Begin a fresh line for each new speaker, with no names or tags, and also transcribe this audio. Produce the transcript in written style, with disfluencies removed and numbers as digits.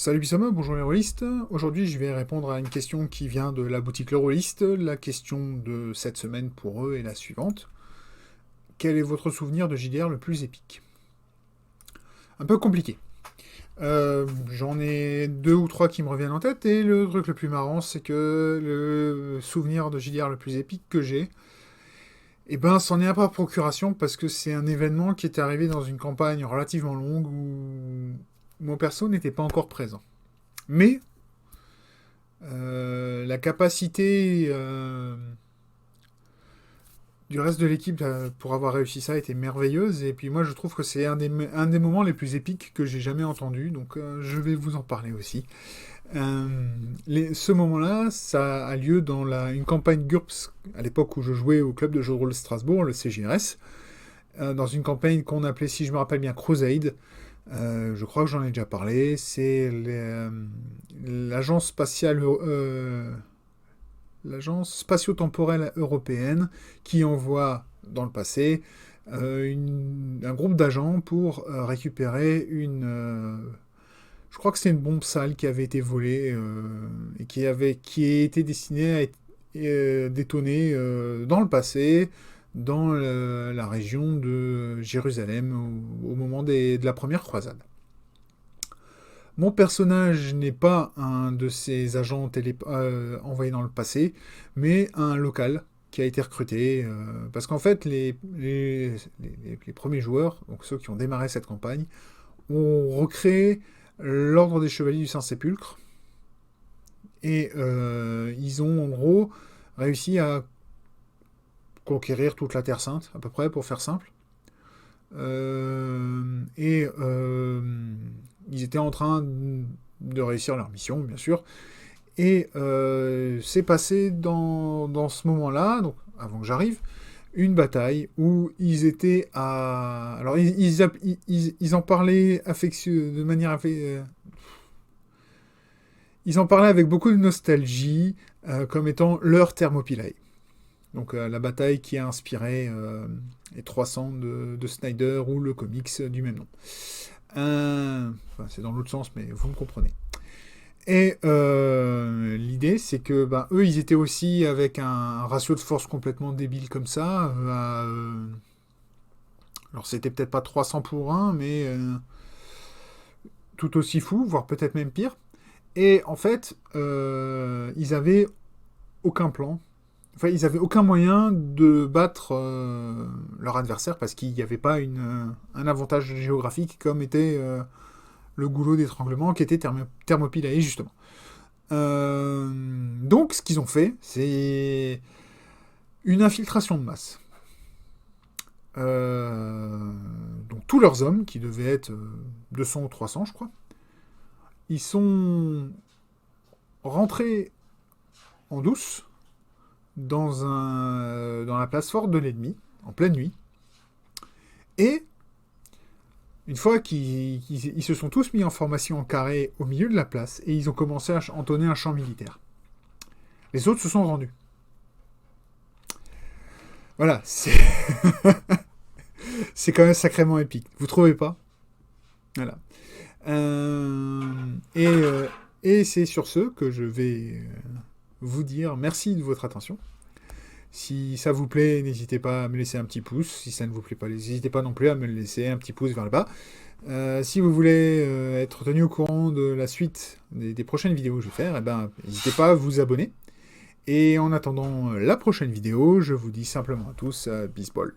Salut Bissama, bonjour les rôlistes. Aujourd'hui, je vais répondre à une question qui vient de la boutique Le Rôliste. La question de cette semaine pour eux est la suivante. Quel est votre souvenir de JDR le plus épique? Un peu compliqué. J'en ai deux ou trois qui me reviennent en tête, et le truc le plus marrant, c'est que le souvenir de JDR le plus épique que j'ai, eh ben, c'en est un par procuration, parce que c'est un événement qui est arrivé dans une campagne relativement longue où mon perso n'était pas encore présent. Mais la capacité du reste de l'équipe pour avoir réussi ça était merveilleuse. Et puis moi, je trouve que c'est un des moments les plus épiques que j'ai jamais entendu. Donc je vais vous en parler aussi. Ce moment-là, ça a lieu dans une campagne GURPS, à l'époque où je jouais au club de jeux de rôle Strasbourg, le CJRS, dans une campagne qu'on appelait, si je me rappelle bien, Crusade. Je crois que j'en ai déjà parlé. C'est l'agence spatiale, l'agence spatio-temporelle européenne qui envoie dans le passé un groupe d'agents pour récupérer je crois que c'est une bombe sale qui avait été volée et qui a été destinée à être détonée dans le passé dans la région de Jérusalem au moment de la première croisade. Mon personnage n'est pas un de ces agents envoyés dans le passé, mais un local qui a été recruté. Parce qu'en fait, les premiers joueurs, donc ceux qui ont démarré cette campagne, ont recréé l'ordre des Chevaliers du Saint-Sépulcre. Et ils ont en gros réussi à conquérir toute la Terre Sainte, à peu près, pour faire simple. Ils étaient en train de réussir leur mission, bien sûr. Et c'est passé dans ce moment-là, donc avant que j'arrive, une bataille où ils étaient à... Alors, ils en parlaient de manière... Ils en parlaient avec beaucoup de nostalgie, comme étant leur Thermopylae. Donc la bataille qui a inspiré les 300 de Snyder ou le comics du même nom. Enfin, c'est dans l'autre sens, mais vous me comprenez. Et l'idée, c'est que eux, ils étaient aussi avec un ratio de force complètement débile comme ça. Alors c'était peut-être pas 300 pour 1, mais tout aussi fou, voire peut-être même pire. Et en fait, ils avaient aucun plan. Enfin, ils n'avaient aucun moyen de battre leur adversaire parce qu'il n'y avait pas un avantage géographique comme était le goulot d'étranglement qui était Thermopylae, justement. Donc, ce qu'ils ont fait, c'est une infiltration de masse. Donc, tous leurs hommes, qui devaient être 200 ou 300, je crois, ils sont rentrés en douce dans la place forte de l'ennemi, en pleine nuit. Et, une fois qu'ils se sont tous mis en formation en carré au milieu de la place, et ils ont commencé à entonner un chant militaire. Les autres se sont rendus. Voilà, c'est... c'est quand même sacrément épique. Vous trouvez pas? Voilà. Et c'est sur ce que je vais vous dire merci de votre attention. Si ça vous plaît, n'hésitez pas à me laisser un petit pouce. Si ça ne vous plaît pas, n'hésitez pas non plus à me laisser un petit pouce vers le bas. Si vous voulez être tenu au courant de la suite des prochaines vidéos que je vais faire, eh ben, n'hésitez pas à vous abonner. Et en attendant la prochaine vidéo, je vous dis simplement à tous, bisbol.